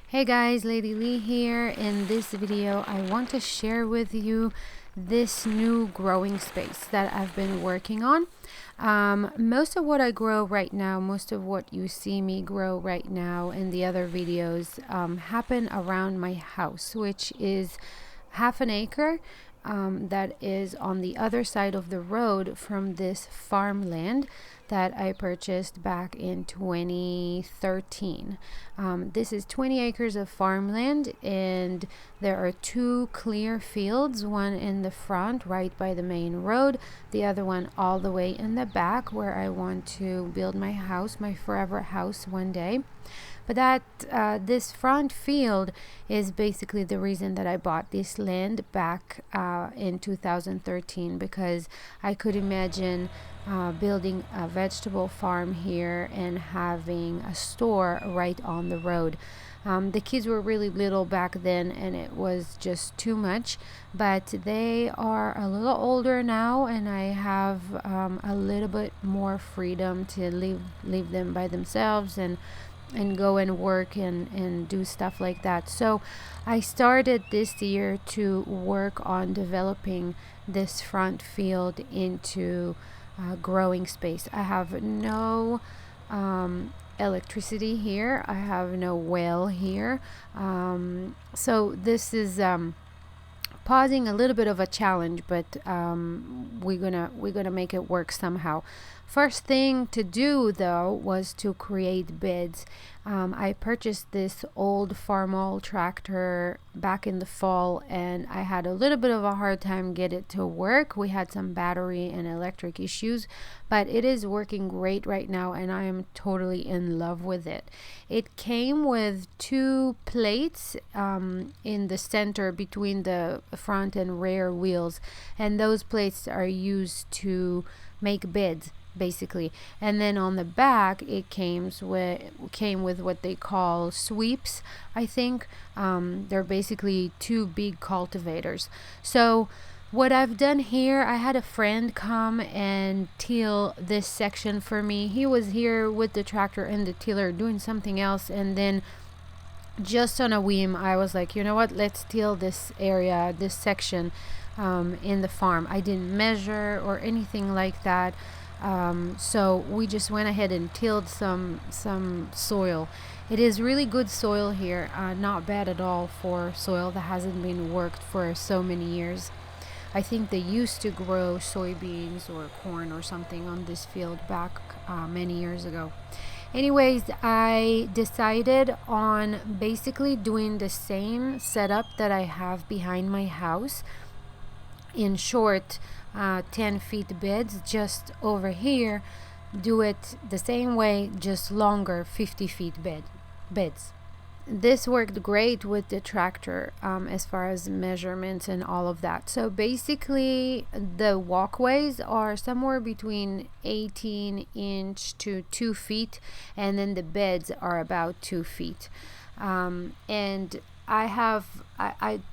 Hey guys, Lady Lee here. In this video I want to share with you this new growing space that I've been working on. Most of what I grow right now, most of what you see me grow right now in the other videos happen around my house, which is half an acre that is on the other side of the road from this farmland that I purchased back in 2013. This is 20 acres of farmland, and there are two clear fields, one in the front right by the main road, the other one all the way in the back where I want to build my house, my forever house one day. But this front field is basically the reason that I bought this land back in 2013, because I could imagine building a vegetable farm here and having a store right on the road. The kids were really little back then and it was just too much, but they are a little older now and I have a little bit more freedom to leave them by themselves and go and work and do stuff like that. So I started this year to work on developing this front field into growing space. I have no electricity here. I have no well here. So this is pausing a little bit of a challenge, but we're gonna make it work somehow. First thing to do though was to create beds. I purchased this old Farmall tractor back in the fall and I had a little bit of a hard time get it to work. We had some battery and electric issues, but it is working great right now and I am totally in love with it. It came with two plates in the center between the front and rear wheels, and those plates are used to make beds basically. And then on the back it came with what they call sweeps, I think. They're basically two big cultivators. So what I've done here, I had a friend come and till this section for me. He was here with the tractor and the tiller doing something else, and then just on a whim I was like, you know what, let's till this area, this section in the farm. I didn't measure or anything like that. So we just went ahead and tilled some soil. It is really good soil here, not bad at all for soil that hasn't been worked for so many years. I think they used to grow soybeans or corn or something on this field back many years ago. Anyways, I decided on basically doing the same setup that I have behind my house in short 10 feet beds. Just over here do it the same way, just longer 50 feet beds. This worked great with the tractor as far as measurements and all of that. So basically the walkways are somewhere between 18-inch to 2 feet, and then the beds are about 2 feet. And I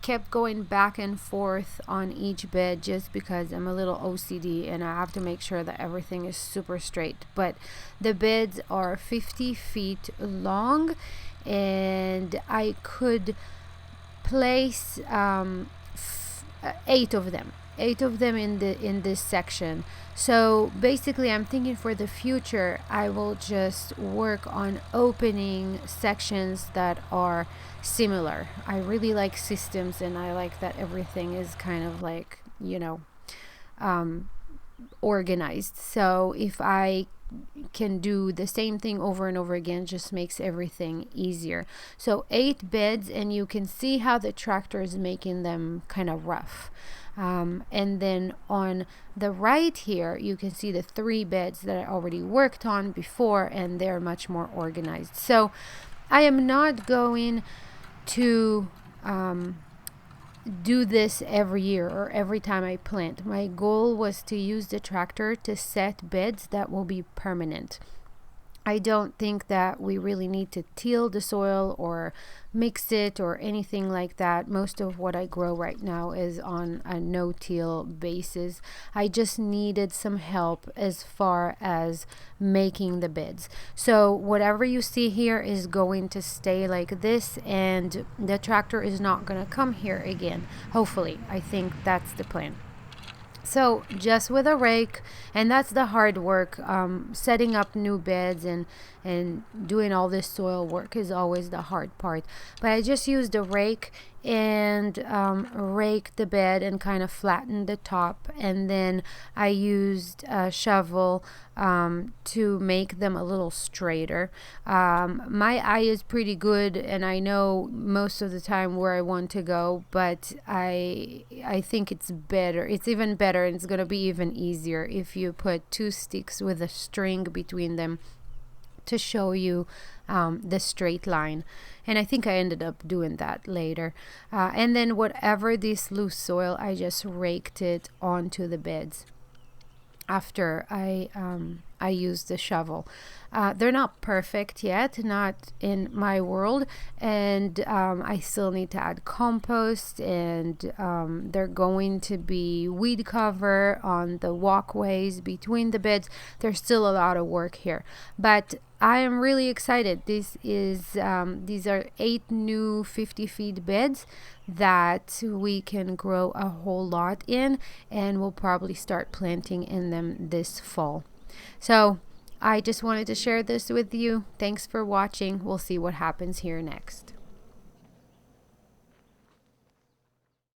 kept going back and forth on each bed just because I'm a little OCD and I have to make sure that everything is super straight. But the beds are 50 feet long, and I could place 8 of them in this section. So basically I'm thinking for the future I will just work on opening sections that are similar. I really like systems and I like that everything is kind of like, organized. So if I can do the same thing over and over again, just makes everything easier. So 8 beds, and you can see how the tractor is making them kind of rough. And then on the right here you can see the 3 beds that I already worked on before, and they're much more organized. So I am not going to do this every year or every time I plant. My goal was to use the tractor to set beds that will be permanent. I don't think that we really need to till the soil or mix it or anything like that. Most of what I grow right now is on a no-till basis. I just needed some help as far as making the beds. So whatever you see here is going to stay like this, and the tractor is not going to come here again. Hopefully, I think that's the plan. So just with a rake, and that's the hard work. Setting up new beds and doing all this soil work is always the hard part. But I just used a rake and rake the bed and kind of flatten the top, and then I used a shovel to make them a little straighter. My eye is pretty good, and I know most of the time where I want to go, but I think it's better. It's even better, and it's gonna be even easier if you put two sticks with a string between them to show you the straight line. And I think I ended up doing that later. And then whatever this loose soil, I just raked it onto the beds after I used the shovel. They're not perfect yet, not in my world, and I still need to add compost, and they're going to be weed cover on the walkways between the beds. There's still a lot of work here, but I am really excited. These are 8 new 50 feet beds that we can grow a whole lot in, and we'll probably start planting in them this fall. So I just wanted to share this with you. Thanks for watching. We'll see what happens here next.